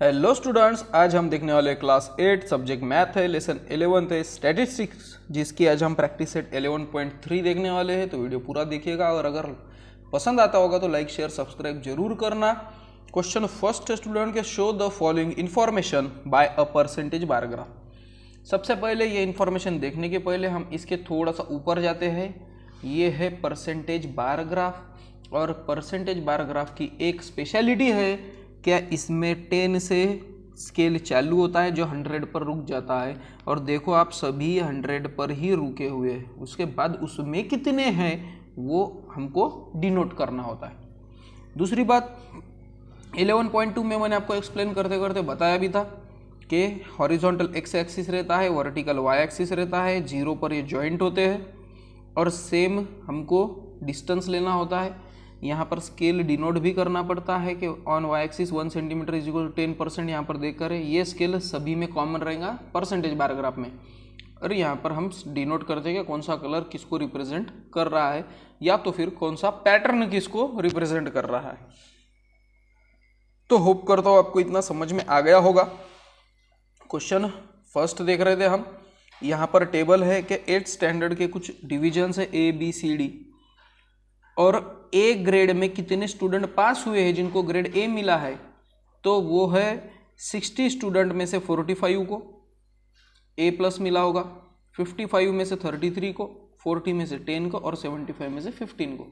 Hello students, आज हम देखने वाले क्लास 8 सब्जेक्ट मैथ है, लेसन 11 है स्टैटिस्टिक्स, जिसकी आज हम प्रैक्टिस सेट 11.3 देखने वाले हैं। तो वीडियो पूरा देखिएगा और अगर पसंद आता होगा तो लाइक शेयर सब्सक्राइब जरूर करना। क्वेश्चन फर्स्ट है स्टूडेंट के, show the following information bye a percentage bar graph. सबसे पहले ये इन्फॉर्मेशन देखने के पहले हम इसके थोड़ा सा ऊपर जाते हैं। ये है परसेंटेज बार ग्राफ, और परसेंटेज बार ग्राफ की एक स्पेशलिटी है, क्या इसमें 10 से स्केल चालू होता है जो 100 पर रुक जाता है, और देखो आप सभी 100 पर ही रुके हुए हैं। उसके बाद उसमें कितने हैं वो हमको डिनोट करना होता है। दूसरी बात 11.2 में मैंने आपको एक्सप्लेन करते करते बताया भी था कि हॉरिजॉन्टल एक्स एक्सिस रहता है, वर्टिकल वाई एक्सिस रहता है, जीरो पर ये जॉइंट होते हैं, और सेम हमको डिस्टेंस लेना होता है। यहाँ पर स्केल डिनोट भी करना पड़ता है कि on Y axis 1 centimetre is equal 10%। यहाँ पर देखकर ये स्केल सभी में कॉमन रहेगा परसेंटेज बार ग्राफ में, और यहाँ पर हम डिनोट करते हैं कि कौन सा कलर किसको रिप्रेजेंट कर रहा है, या तो फिर कौन सा पैटर्न किसको रिप्रेजेंट कर रहा है। तो होप करता हूँ आपको इतना समझ में आ गया होगा। क्वेश्चन फर्स्ट देख रहे थे हम। यहाँ पर टेबल है कि 8th स्टैंडर्ड के कुछ डिविजन्स है ABCD, और ए ग्रेड में कितने स्टूडेंट पास हुए हैं जिनको ग्रेड ए मिला है, तो वो है 60 स्टूडेंट में से 45 को A+ मिला होगा, 55 में से 33 को, 40 में से 10 को, और 75 में से 15 को।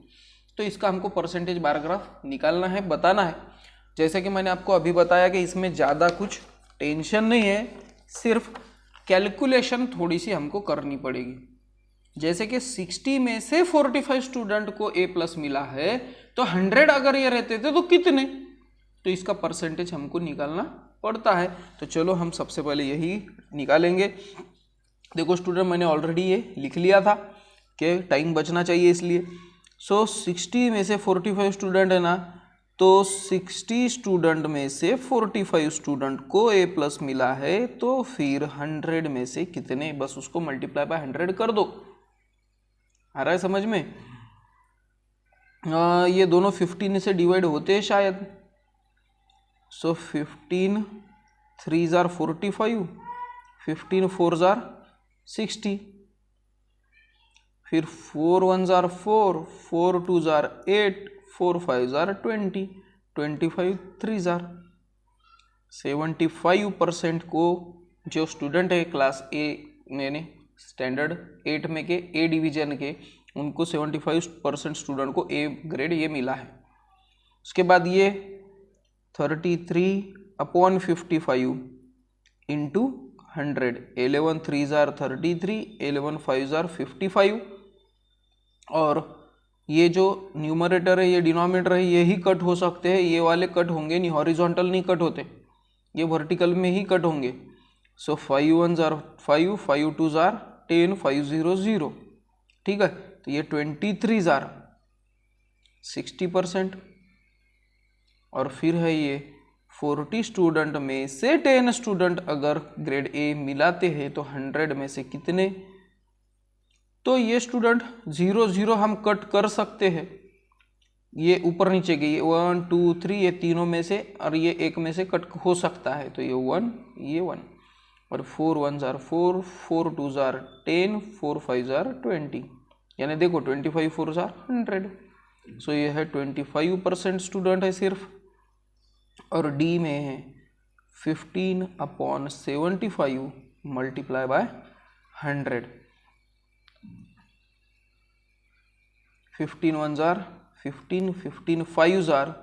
तो इसका हमको परसेंटेज बार ग्राफ निकालना है, बताना है। जैसे कि मैंने आपको अभी बताया कि इसमें ज़्यादा कुछ टेंशन नहीं है, सिर्फ कैलकुलेशन थोड़ी सी हमको करनी पड़ेगी। जैसे कि 60 में से 45 स्टूडेंट को A+ मिला है, तो 100 अगर ये रहते थे तो कितने, तो इसका परसेंटेज हमको निकालना पड़ता है। तो चलो हम सबसे पहले यही निकालेंगे। देखो स्टूडेंट, मैंने ऑलरेडी ये लिख लिया था कि टाइम बचना चाहिए इसलिए। 60 में से 45 स्टूडेंट है ना, तो 60 स्टूडेंट में से 45 स्टूडेंट को A+ मिला है, तो फिर 100 में से कितने, बस उसको मल्टीप्लाई बाय 100 कर दो। आ रहा है समझ में? ये दोनों 15 से डिवाइड होते हैं शायद। 15 3 जार 45, 15 4 जार 60, फिर 4 1 जार 4, 4 2 जार 8, 4 5 जार 20, 25 3 जार 75% को जो स्टूडेंट है क्लास ए यानी स्टैंडर्ड 8 में के ए डिवीजन के, उनको 75% स्टूडेंट को ए ग्रेड ये मिला है। उसके बाद ये 33/55 इंटू 100, 11 3 जार 33, 11 5 जार 55, और ये जो न्यूमरेटर है ये डिनोमिनेटर है, ये ही कट हो सकते हैं, ये वाले कट होंगे नहीं, हॉरिजॉन्टल नहीं कट होते, ये वर्टिकल में ही कट होंगे। 5 1 जार 5, 5 2 जार 10, 5 0 0, ठीक है। तो ये 23 जार 60%, और फिर है ये 40 स्टूडेंट में से 10 स्टूडेंट अगर ग्रेड ए मिलाते हैं, तो 100 में से कितने, तो ये स्टूडेंट 0 0 हम कट कर सकते हैं, ये ऊपर नीचे के, ये 1 2 3 ये तीनों में से, और ये एक में से कट हो सकता है, तो ये 1 ये 1, और 4 1 जार 4, 4 2 जार 10, 4 5 जार 20, यानी देखो 25 4 जार 100। सो ये है 25% स्टूडेंट है सिर्फ, और डी में है 15/75 multiply by 100, 15 1 jar 15, 15 5 jar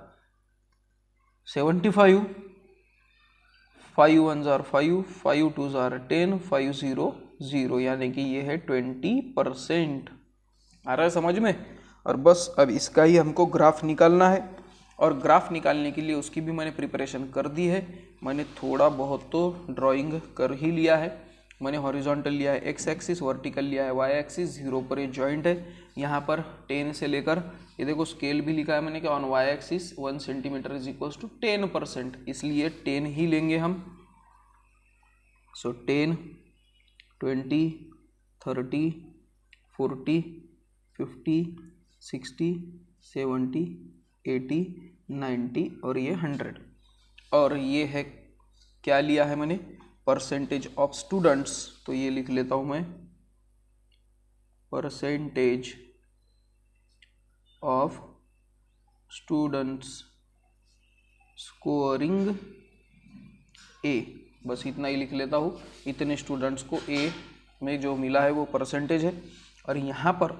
75, 5 1 jar 5, 5 2 jar 10, 5 0 0, यानी कि ये है 20%। आ रहा है समझ में? और बस अब इसका ही हमको ग्राफ निकालना है, और ग्राफ निकालने के लिए उसकी भी मैंने प्रिपरेशन कर दी है। मैंने थोड़ा बहुत तो ड्राइंग कर ही लिया है। मैंने हॉरिजॉन्टल लिया है एक्स एक्सिस, वर्टिकल लिया है वाई एक्सिस, जीरो पर ये जॉइंट है। यहाँ पर 10 से लेकर ये देखो स्केल भी लिखा है मैंने कि on Y axis 1 centimetre is equal to 10%, इसलिए 10 ही लेंगे हम। सो 10 20 30 40 50 60 70 80 90 और ये 100, और ये है क्या लिया है मैंने, परसेंटेज ऑफ स्टूडेंट्स, तो ये लिख लेता हूं मैं, परसेंटेज ऑफ स्टूडेंट्स स्कोरिंग ए, बस इतना ही लिख लेता हूँ। इतने स्टूडेंट्स को ए में जो मिला है वो परसेंटेज है। और यहाँ पर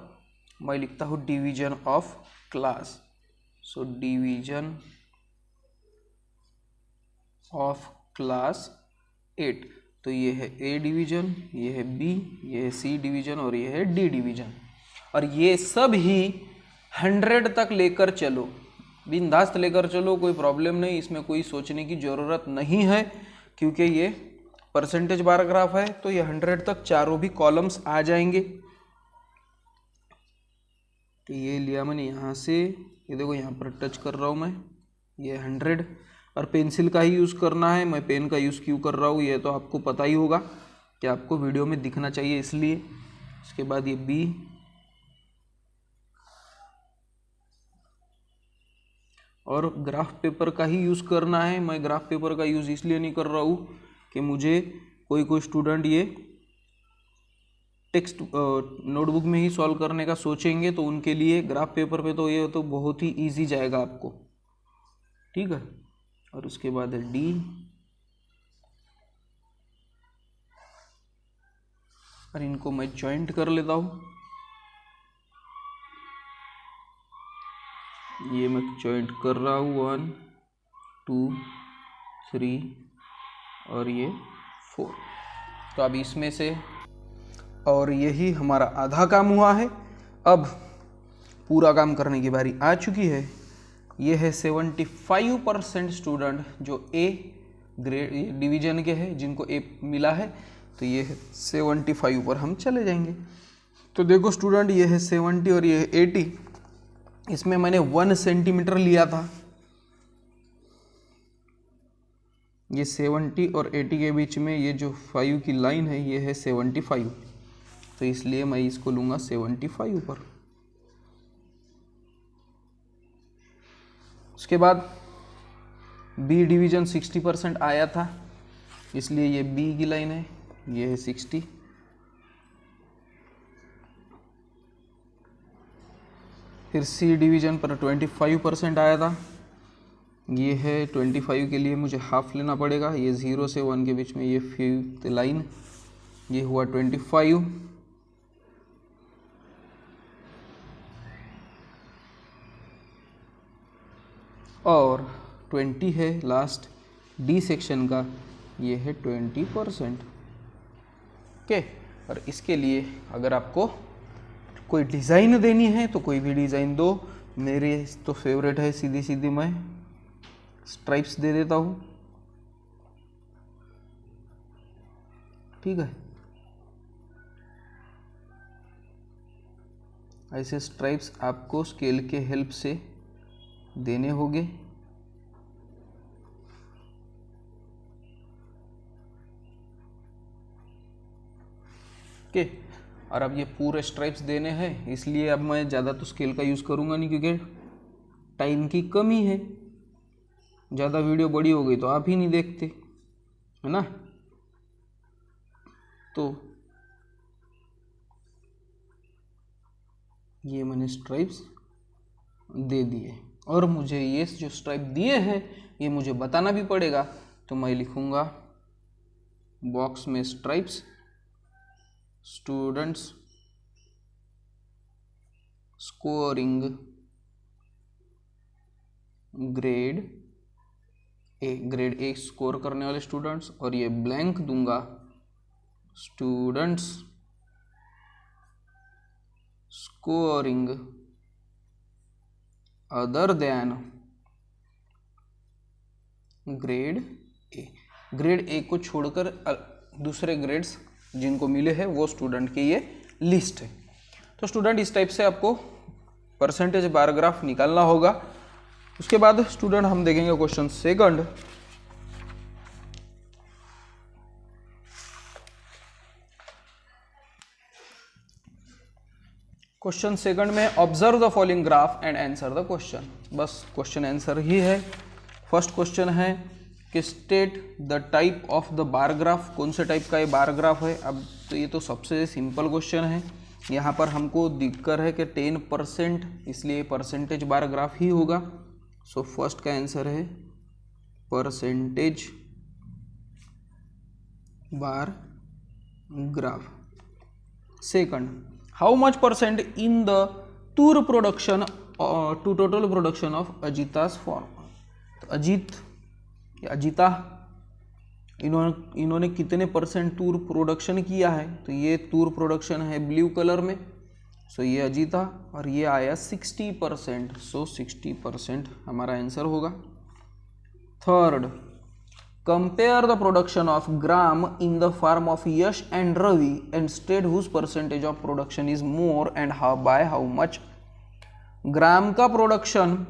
मैं लिखता हूँ division of class, so division of class 8, तो ये है ए डिवीजन, ये है बी, ये है सी डिवीजन और ये है डी डिवीजन। और ये सब ही 100 तक लेकर चलो, बिंदास्त लेकर चलो, कोई प्रॉब्लम नहीं, इसमें कोई सोचने की ज़रूरत नहीं है, क्योंकि ये परसेंटेज बार ग्राफ है, तो ये 100 तक चारों भी कॉलम्स आ जाएंगे। तो ये लिया मैंने यहाँ से, ये देखो यहाँ पर टच कर रहा हूँ मैं, ये 100, और पेंसिल का ही यूज़ करना है, मैं पेन का यूज़ क्यों कर रहा हूँ ये तो आपको पता ही होगा कि आपको वीडियो में दिखना चाहिए इसलिए। इसके बाद ये बी, और ग्राफ पेपर का ही यूज़ करना है। मैं ग्राफ पेपर का यूज़ इसलिए नहीं कर रहा हूँ कि मुझे कोई स्टूडेंट ये टेक्स्ट नोटबुक में ही सॉल्व करने का सोचेंगे, तो उनके लिए ग्राफ पेपर पे तो ये तो बहुत ही इजी जाएगा आपको, ठीक है। और उसके बाद है डी, और इनको मैं जॉइंट कर लेता हूँ, ये मैं जॉइंट कर रहा हूँ 1 2 3 और ये 4। तो अब इसमें से, और यही हमारा आधा काम हुआ है। अब पूरा काम करने की बारी आ चुकी है। ये है 75% स्टूडेंट जो ए ग्रेड डिवीजन के हैं, जिनको ए मिला है, तो ये है 75 पर हम चले जाएंगे। तो देखो स्टूडेंट, ये है 70 और ये है 80, इसमें मैंने 1 सेंटीमीटर लिया था। ये 70 और 80 के बीच में ये जो 5 की लाइन है ये है 75, तो इसलिए मैं इसको लूँगा 75 पर। उसके बाद बी डिवीजन 60% आया था, इसलिए ये बी की लाइन है, ये है 60। फिर सी डिवीजन पर 25% आया था, ये है 25 के लिए मुझे हाफ लेना पड़ेगा, ये 0 से 1 के बीच में ये 5th लाइन, ये हुआ 25। और 20 है लास्ट डी सेक्शन का, ये है 20%। ओके, और इसके लिए अगर आपको कोई डिज़ाइन देनी है तो कोई भी डिज़ाइन दो। मेरे तो फेवरेट है सीधी सीधी मैं स्ट्राइप्स दे देता हूँ, ठीक है। ऐसे स्ट्राइप्स आपको स्केल के हेल्प से देने होंगे। ओके, और अब ये पूरे स्ट्राइप्स देने हैं, इसलिए अब मैं ज़्यादा तो स्केल का यूज़ करूँगा नहीं, क्योंकि टाइम की कमी है। ज़्यादा वीडियो बड़ी हो गई तो आप ही नहीं देखते, है ना। तो ये मैंने स्ट्राइप्स दे दिए, और मुझे ये जो स्ट्राइप दिए हैं ये मुझे बताना भी पड़ेगा, तो मैं लिखूँगा बॉक्स में stripes students scoring grade A score करने वाले स्टूडेंट्स, और ये ब्लैंक दूंगा students scoring other than grade A. Grade A को छोड़कर दूसरे ग्रेड्स जिनको मिले हैं वो स्टूडेंट की ये लिस्ट है। तो स्टूडेंट इस टाइप से आपको परसेंटेज बार ग्राफ निकालना होगा। उसके बाद स्टूडेंट हम देखेंगे क्वेश्चन सेकंड। क्वेश्चन सेकंड में observe the following graph and answer the question. बस क्वेश्चन आंसर ही है। फर्स्ट क्वेश्चन है कि state the type of the bar graph, कौन से टाइप का ये बार ग्राफ है। अब तो ये तो सबसे सिंपल क्वेश्चन है, यहाँ पर हमको दिक्कत है कि 10%, इसलिए परसेंटेज बार ग्राफ ही होगा। सो फर्स्ट का आंसर है percentage bar graph. Second, how much percent in the tur production to total production of Ajita's farm. तो अजीता इन्होंने कितने परसेंट टूर प्रोडक्शन किया है, तो ये टूर प्रोडक्शन है ब्लू कलर में। सो ये अजीता, और ये आया 60%। सो 60% हमारा आंसर होगा। Third, compare the production of gram in the farm of Yash and Ravi and state whose percentage of production is more and by how much. Gram का प्रोडक्शन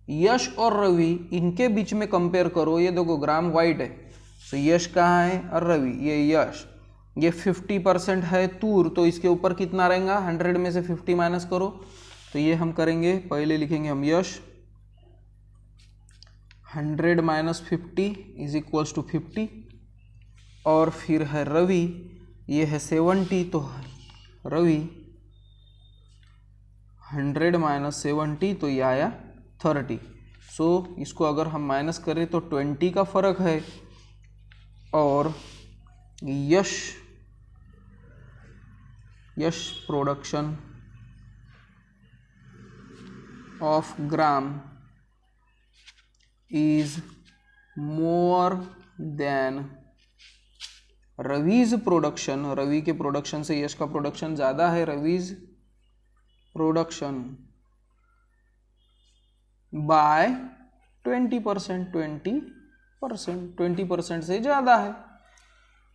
यश और रवि, इनके बीच में कंपेयर करो। ये देखो ग्राम वाइट है, तो यश कहाँ है और रवि, ये यश, ये 50% है तूर, तो इसके ऊपर कितना रहेगा, 100 में से 50 माइनस करो। तो ये हम करेंगे, पहले लिखेंगे हम यश, 100 माइनस 50 इज इक्वल्स टू 50, और फिर है रवि, ये है 70, तो रवि 100 माइनस 70, तो ये आया 30। सो इसको अगर हम माइनस करें तो 20 का फर्क है, और Yash production of gram is more than Ravi's production. Ravi के प्रोडक्शन से यश का प्रोडक्शन ज्यादा है। रवीज प्रोडक्शन बाय 20%, 20% से ज़्यादा है।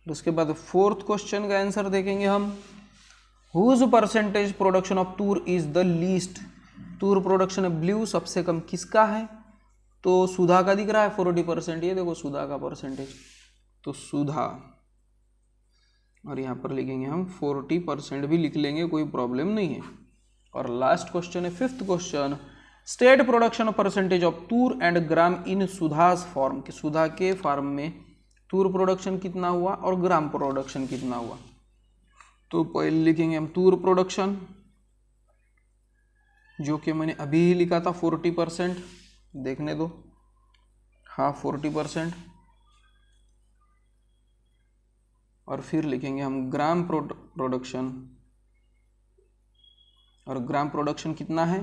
उसके बाद फोर्थ क्वेश्चन का आंसर देखेंगे हम, whose percentage production of tur is the least. Tur production blue सबसे कम किसका है, तो सुधा का दिख रहा है 40%, ये देखो सुधा का परसेंटेज, तो सुधा, और यहाँ पर लिखेंगे हम 40% भी लिख लेंगे, कोई प्रॉब्लम नहीं है। और लास्ट क्वेश्चन है fifth question, state production percentage of tur and gram in Sudha's farm, कि सुधा के फार्म में तूर प्रोडक्शन कितना हुआ और ग्राम प्रोडक्शन कितना हुआ। तो पहले लिखेंगे हम तूर प्रोडक्शन, जो कि मैंने अभी ही लिखा था 40%, देखने दो, हाँ 40%, और फिर लिखेंगे हम ग्राम प्रोडक्शन, और ग्राम प्रोडक्शन कितना है,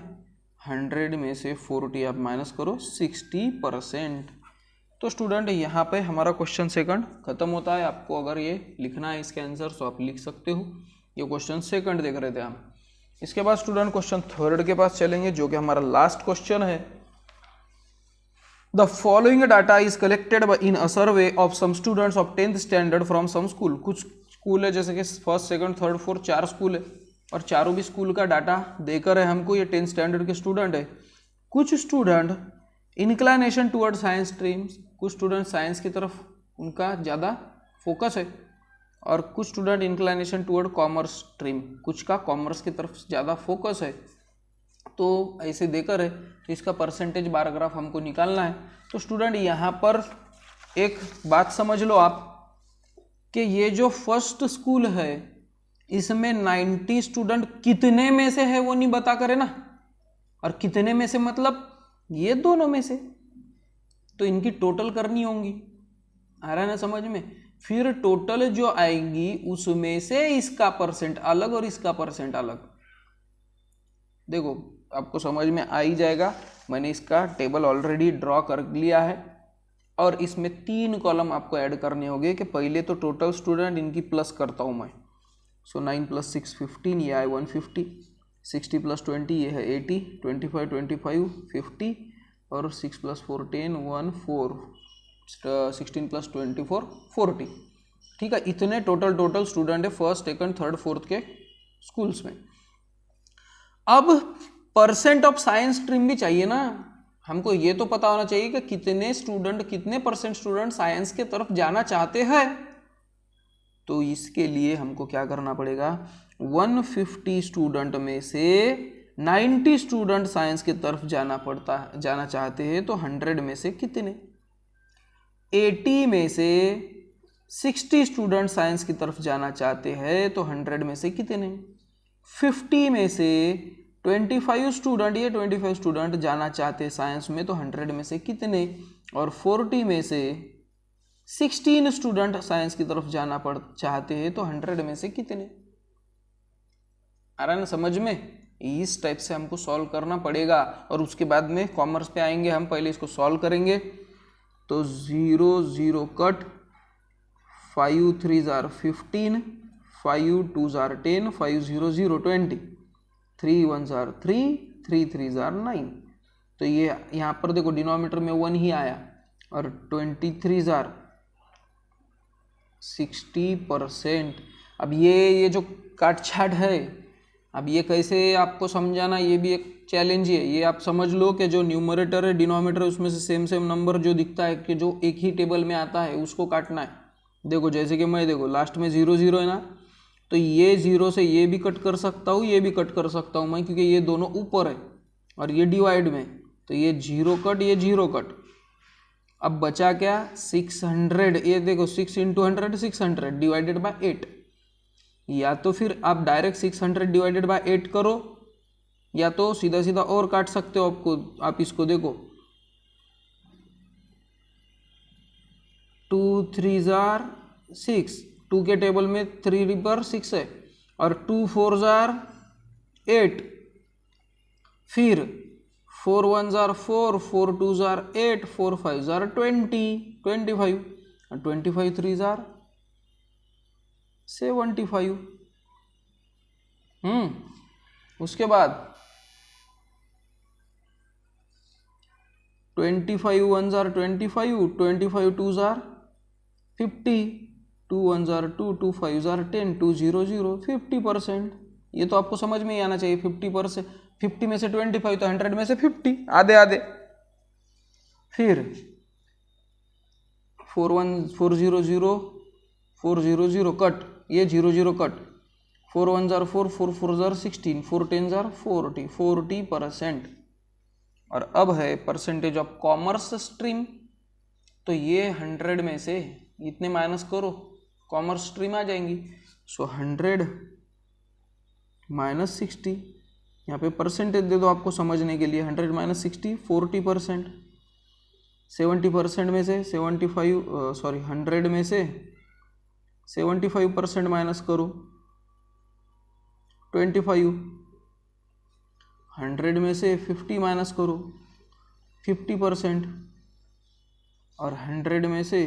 100 में से 40 आप माइनस करो, 60%। तो स्टूडेंट यहाँ पे हमारा क्वेश्चन सेकंड खत्म होता है। आपको अगर ये लिखना है इसके आंसर तो आप लिख सकते हो। ये क्वेश्चन सेकंड देख रहे थे हम। इसके बाद स्टूडेंट क्वेश्चन थर्ड के पास चलेंगे, जो कि हमारा लास्ट क्वेश्चन है। The following data is collected in a survey of some students of 10th standard from some school. कुछ स्कूल है, जैसे कि first second third fourth 4 school है, और चारों भी स्कूल का डाटा देकर है हमको। ये 10th स्टैंडर्ड के स्टूडेंट है। कुछ student inclination toward science streams, कुछ स्टूडेंट साइंस की तरफ उनका ज़्यादा फोकस है, और कुछ student inclination toward commerce stream, कुछ का कॉमर्स की तरफ ज़्यादा फोकस है। तो ऐसे देकर है, तो इसका परसेंटेज बार ग्राफ हमको निकालना है। तो स्टूडेंट यहाँ पर एक बात समझ लो आप, कि ये जो फर्स्ट स्कूल है इसमें 90 स्टूडेंट कितने में से है वो नहीं बता करे ना, और कितने में से मतलब ये दोनों में से, तो इनकी टोटल करनी होंगी। आ रहा है ना समझ में। फिर टोटल जो आएगी उसमें से इसका परसेंट अलग और इसका परसेंट अलग। देखो आपको समझ में आ ही जाएगा। मैंने इसका टेबल ऑलरेडी ड्रॉ कर लिया है, और इसमें 3 कॉलम आपको ऐड करने होंगे। कि पहले तो टोटल स्टूडेंट इनकी प्लस करता हूँ मैं। सो 9 + 6 15, ये आए 150, 60 + 20 ये है 80, 25 25 50, और 6 + 4 10 1 4, 16 + 24 40। ठीक है, इतने टोटल स्टूडेंट है फर्स्ट सेकंड थर्ड फोर्थ के स्कूल्स में। अब परसेंट ऑफ साइंस स्ट्रीम भी चाहिए ना हमको। ये तो पता होना चाहिए कि कितने परसेंट स्टूडेंट साइंस के तरफ जाना चाहते हैं। तो इसके लिए हमको क्या करना पड़ेगा, 150 स्टूडेंट में से 90 स्टूडेंट साइंस की तरफ जाना चाहते हैं, तो 100 में से कितने, 80 में से 60 स्टूडेंट साइंस की तरफ जाना चाहते हैं तो 100 में से कितने? 50 में से 25 स्टूडेंट, ये 25 स्टूडेंट जाना चाहते हैं साइंस में तो 100 में से कितने? और 40 में से 16 स्टूडेंट साइंस की तरफ जाना चाहते हैं तो 100 में से कितने? आ रहा है ना समझ में? इस टाइप से हमको सॉल्व करना पड़ेगा और उसके बाद में कॉमर्स पे आएंगे हम। पहले इसको सॉल्व करेंगे तो 0 0 cut, 5 3 jar 15, 5 2 jar 10, 5 0 0 20, 3 1 jar 3, 3 3 jar 9। तो ये यहाँ पर देखो डिनोमिनेटर में 1 ही आया और 23 जार 60%। अब ये जो काट छाट है, अब ये कैसे आपको समझाना, ये भी एक चैलेंज है। ये आप समझ लो कि जो न्यूमरेटर है डिनोमिनेटर है उसमें से सेम सेम नंबर जो दिखता है कि जो एक ही टेबल में आता है उसको काटना है। देखो जैसे कि मैं देखो लास्ट में 0 0 है ना, तो ये 0 से ये भी कट कर सकता हूँ, ये भी कट कर सकता हूँ मैं, क्योंकि ये दोनों ऊपर है और ये डिवाइड में, तो ये 0 कट, ये 0 कट। अब बचा क्या? 600। ये देखो 6 × 100 600 डिवाइडेड बाय 8। या तो फिर आप डायरेक्ट 600 डिवाइडेड बाय 8 करो, या तो सीधा सीधा और काट सकते हो। आपको आप इसको देखो 2 3 जार 6, 2 के टेबल में 3 पर 6 है और 2 4 जार 8, फिर 4 1 जार 4, 4 2 जार 8, 4 5 जार 25 और 25 3 जार 75। उसके बाद 25 1 जार 25, 25 2 जार 50, 2 1 जार 2, 2 5 जार 10, 2 0 0, 50%। ये तो आपको समझ में ही आना चाहिए। 50%, 50 में से 25 तो 100 में से 50, आधे आधे। फिर 4 0 0, 4 0 0 कट, ये 0 0 कट, 4 1 जार 4, 4 4 जार 16, 4 10 जार 40%। और अब है परसेंटेज ऑफ कॉमर्स स्ट्रीम, तो ये 100 में से इतने माइनस करो, कॉमर्स स्ट्रीम आ जाएंगी। सो 100 माइनस 60, यहाँ पे परसेंटेज दे दो आपको समझने के लिए। 100 माइनस 60 40%। 70% में से 100 में से 75% माइनस करो, 25। 100 में से 50 माइनस करो, 50%। और 100 में से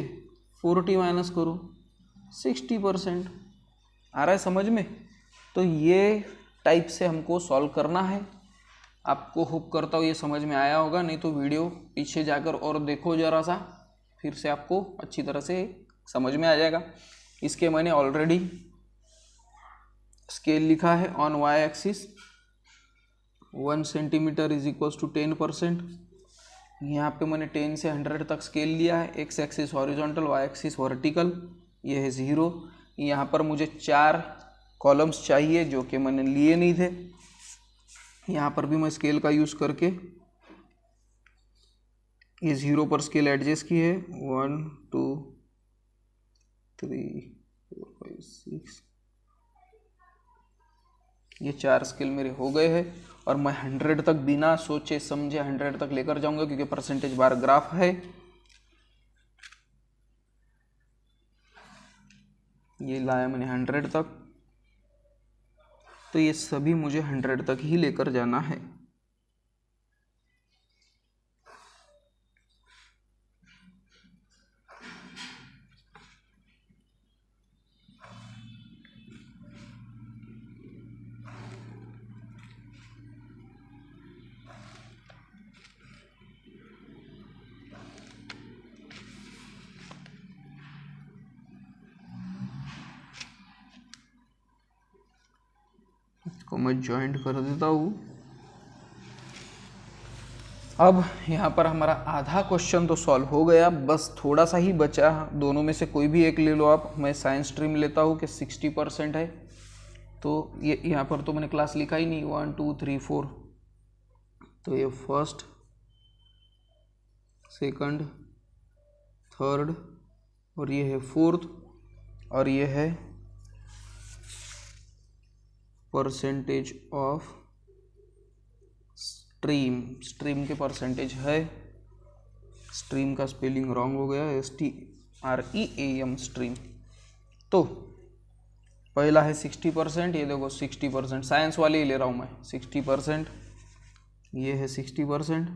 40 माइनस करो, 60%। आ रहा है समझ में? तो ये टाइप से हमको सॉल्व करना है। आपको होप करता हूँ ये समझ में आया होगा, नहीं तो वीडियो पीछे जाकर और देखो ज़रा सा, फिर से आपको अच्छी तरह से समझ में आ जाएगा। इसके मैंने ऑलरेडी स्केल लिखा है। On Y axis 1 centimetre is equals to 10%। यहाँ पे मैंने 10 से 100 तक स्केल लिया है। X axis horizontal, Y axis vertical, ये है 0। यहाँ पर मुझे 4 कॉलम्स चाहिए जो कि मैंने लिए नहीं थे। यहाँ पर भी मैं स्केल का यूज़ करके ये 0 पर स्केल एडजस्ट की है। 1 2 3 4 5 6, ये 4 स्केल मेरे हो गए हैं। और मैं 100 तक बिना सोचे समझे 100 तक लेकर जाऊंगा, क्योंकि परसेंटेज बार ग्राफ है। ये लाया मैंने 100 तक, तो ये सभी मुझे 100 तक ही लेकर जाना है। इसको मैं ज्वाइंट कर देता हूँ। अब यहाँ पर हमारा आधा क्वेश्चन तो सॉल्व हो गया, बस थोड़ा सा ही बचा। दोनों में से कोई भी एक ले लो आप। मैं साइंस स्ट्रीम लेता हूँ कि 60% है, तो ये यहाँ पर तो मैंने क्लास लिखा ही नहीं। 1 2 3 4, तो ये फर्स्ट, सेकंड, थर्ड, और ये है फोर्थ, और ये है परसेंटेज ऑफ स्ट्रीम। स्ट्रीम के परसेंटेज है, स्ट्रीम का स्पेलिंग रॉन्ग हो गया, STREAM स्ट्रीम। तो पहला है 60%, ये देखो 60%, साइंस वाले ही ले रहा हूँ मैं। 60%, ये है 60%,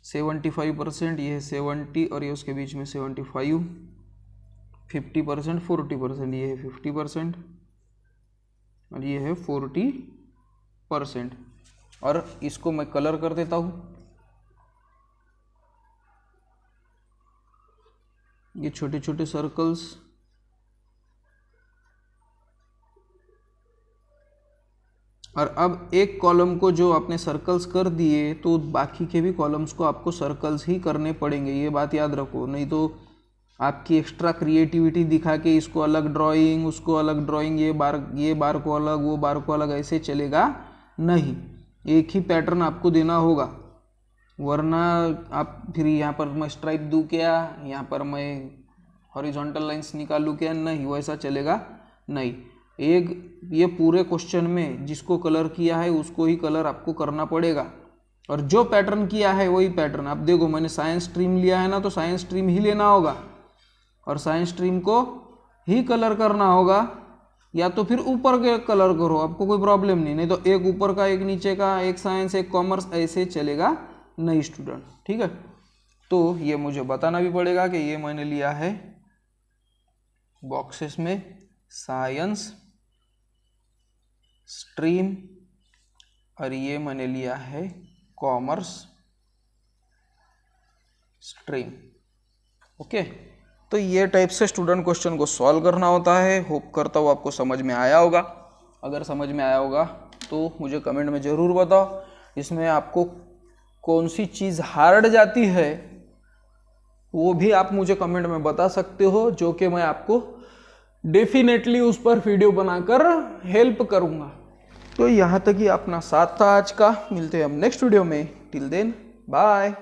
75%, ये है 70, और ये उसके बीच में 75, 50%, 40%, ये है 50%, और ये है 40%। और इसको मैं कलर कर देता हूँ। ये छोटे छोटे सर्कल्स, और अब एक कॉलम को जो आपने सर्कल्स कर दिए तो बाकी के भी कॉलम्स को आपको सर्कल्स ही करने पड़ेंगे, ये बात याद रखो। नहीं तो आपकी एक्स्ट्रा क्रिएटिविटी दिखा के इसको अलग ड्राइंग, उसको अलग ड्राइंग, ये बार को अलग, वो बार को अलग, ऐसे चलेगा नहीं। एक ही पैटर्न आपको देना होगा, वरना आप फिर यहाँ पर मैं स्ट्राइप दूँ क्या, यहाँ पर मैं हॉरिजॉन्टल लाइंस निकालूँ क्या, नहीं, वैसा चलेगा नहीं। एक ये पूरे क्वेश्चन में जिसको कलर किया है उसको ही कलर आपको करना पड़ेगा, और जो पैटर्न किया है वही पैटर्न। आप देखो मैंने साइंस स्ट्रीम लिया है ना, तो साइंस स्ट्रीम ही लेना होगा, और साइंस स्ट्रीम को ही कलर करना होगा, या तो फिर ऊपर के कलर करो, आपको कोई प्रॉब्लम नहीं। नहीं तो एक ऊपर का, एक नीचे का, एक साइंस, एक कॉमर्स, ऐसे चलेगा नहीं स्टूडेंट, ठीक है। तो ये मुझे बताना भी पड़ेगा कि ये मैंने लिया है बॉक्सेस में साइंस स्ट्रीम, और ये मैंने लिया है कॉमर्स स्ट्रीम। ओके, तो ये टाइप से स्टूडेंट क्वेश्चन को सॉल्व करना होता है। होप करता हूँ आपको समझ में आया होगा। अगर समझ में आया होगा तो मुझे कमेंट में ज़रूर बताओ, इसमें आपको कौन सी चीज़ हार्ड जाती है वो भी आप मुझे कमेंट में बता सकते हो, जो कि मैं आपको डेफिनेटली उस पर वीडियो बनाकर हेल्प करूँगा। तो यहाँ तक ही अपना साथ था आज का। मिलते हैं हम नेक्स्ट वीडियो में। Till then bye.